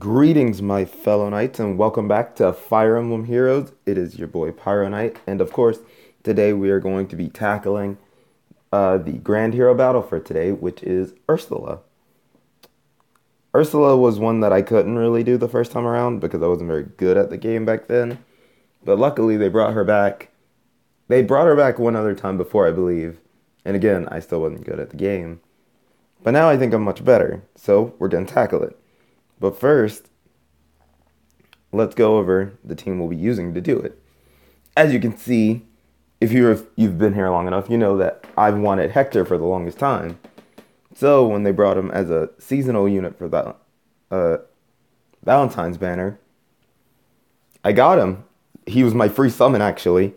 Greetings, my fellow knights, and welcome back to Fire Emblem Heroes. It is your boy Pyro Knight, and of course, today we are going to be tackling the Grand Hero battle for today, which is Ursula. Ursula was one that I couldn't really do the first time around because I wasn't very good at the game back then, but luckily they brought her back. They brought her back one other time before, I believe, and again, I still wasn't good at the game. But now I think I'm much better, so we're going to tackle it. But first, let's go over the team we'll be using to do it. As you can see, if you've been here long enough, you know that I've wanted Hector for the longest time. So when they brought him as a seasonal unit for the Valentine's banner, I got him. He was my free summon, actually.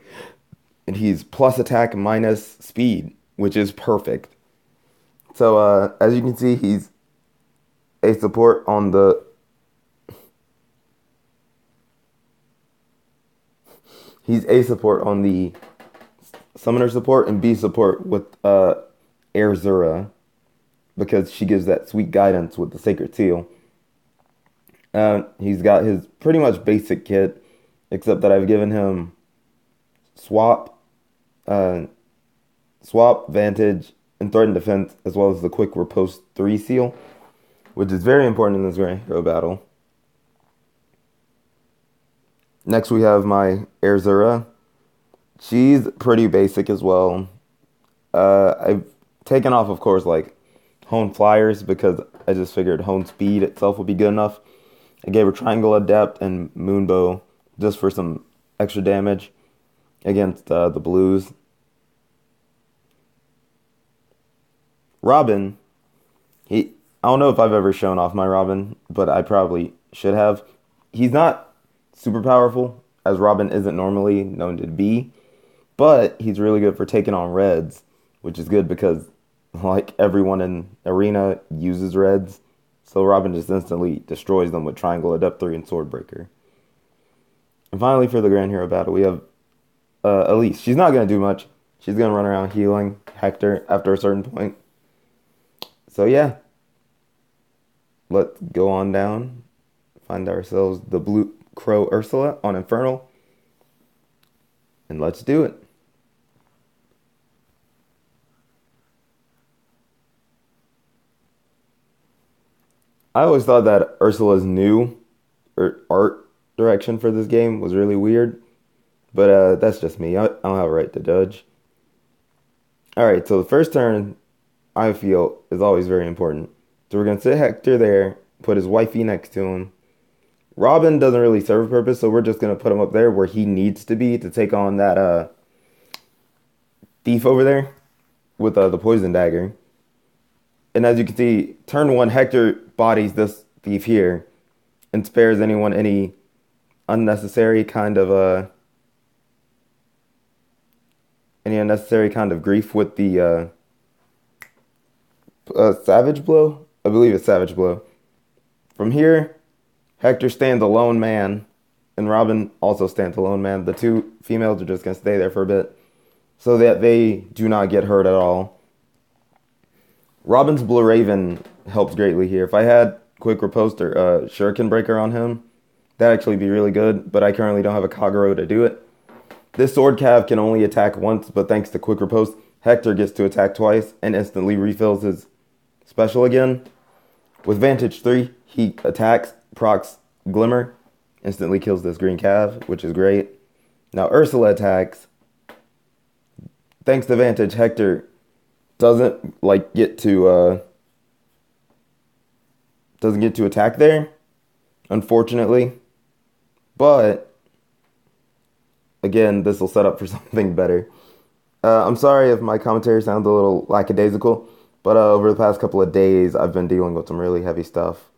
And he's plus attack minus speed, which is perfect. So as you can see, he's a support on the summoner support and B support with Airzura because she gives that sweet guidance with the sacred seal. He's got his pretty much basic kit, except that I've given him swap, vantage, and threat and defense, as well as the quick riposte 3 seal, which is very important in this Grand Hero battle. Next we have my Airzura. She's pretty basic as well. I've taken off, of course, like Hone Flyers because I just figured Hone Speed itself would be good enough. I gave her Triangle Adept and Moonbow just for some extra damage against the blues. Robin, I don't know if I've ever shown off my Robin, but I probably should have. He's not super powerful, as Robin isn't normally known to be, but he's really good for taking on reds, which is good because like everyone in Arena uses reds, so Robin just instantly destroys them with Triangle Adept 3 and Swordbreaker. And finally, for the Grand Hero battle, we have Elise. She's not going to do much. She's going to run around healing Hector after a certain point. So yeah, let's go on down, find ourselves the Blue Crow Ursula on Infernal, and let's do it. I always thought that Ursula's new art direction for this game was really weird, but that's just me. I don't have a right to judge. Alright, so the first turn, I feel, is always very important. So we're going to sit Hector there, put his wifey next to him. Robin doesn't really serve a purpose, so we're just going to put him up there where he needs to be to take on that thief over there with the poison dagger. And as you can see, turn 1, Hector bodies this thief here and spares anyone any unnecessary kind of grief with the Savage Blow? I believe it's Savage Blow. From here, Hector stands a lone man, and Robin also stands a lone man. The two females are just going to stay there for a bit so that they do not get hurt at all. Robin's Blue Raven helps greatly here. If I had Quick Riposte or Shuriken Breaker on him, that'd actually be really good, but I currently don't have a Kagero to do it. This Sword Cav can only attack once, but thanks to Quick Riposte, Hector gets to attack twice and instantly refills his special again. With Vantage 3, he attacks, procs Glimmer, instantly kills this green Cav, which is great. Now Ursula attacks. Thanks to Vantage, Hector doesn't get to attack there, unfortunately. But again, this will set up for something better. I'm sorry if my commentary sounds a little lackadaisical, but over the past couple of days, I've been dealing with some really heavy stuff.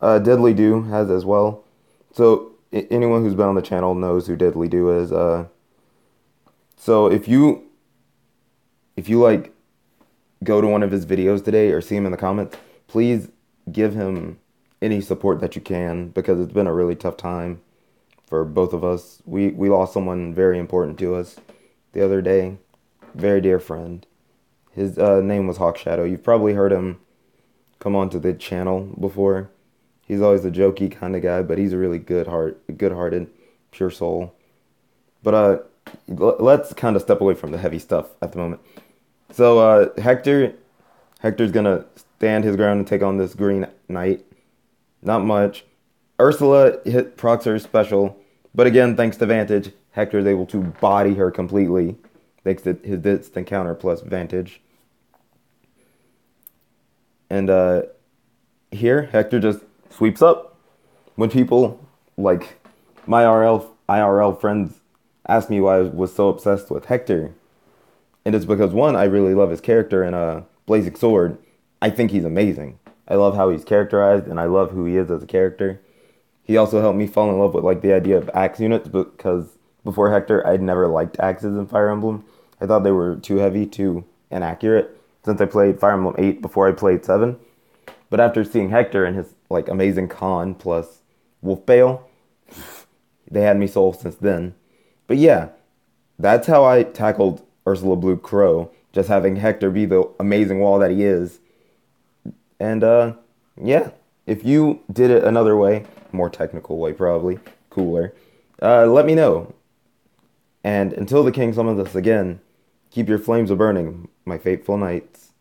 Deadly Do has as well. So anyone who's been on the channel knows who Deadly Do is. So if you go to one of his videos today or see him in the comments, please give him any support that you can, because it's been a really tough time for both of us. We lost someone very important to us the other day. Very dear friend. His name was Hawk Shadow. You've probably heard him come onto the channel before. He's always a jokey kind of guy, but he's a really good-hearted, pure soul. But let's kind of step away from the heavy stuff at the moment. So Hector's gonna stand his ground and take on this Green Knight. Not much. Ursula hit procs her special, but again, thanks to Vantage, Hector's able to body her completely, thanks to his instant counter plus Vantage. And here, Hector just sweeps up. When people, like my IRL friends, ask me why I was so obsessed with Hector, and it's because, one, I really love his character in Blazing Sword. I think he's amazing. I love how he's characterized, and I love who he is as a character. He also helped me fall in love with like the idea of axe units, because before Hector, I'd never liked axes in Fire Emblem. I thought they were too heavy, too inaccurate, since I played Fire Emblem 8 before I played 7. But after seeing Hector and his like amazing con plus Wolf Bale, they had me sold since then. But yeah, that's how I tackled Ursula Blue Crow, just having Hector be the amazing wall that he is. And yeah, if you did it another way, more technical way probably, cooler, let me know. And until the king summons us again, keep your flames a burning, my fateful knights.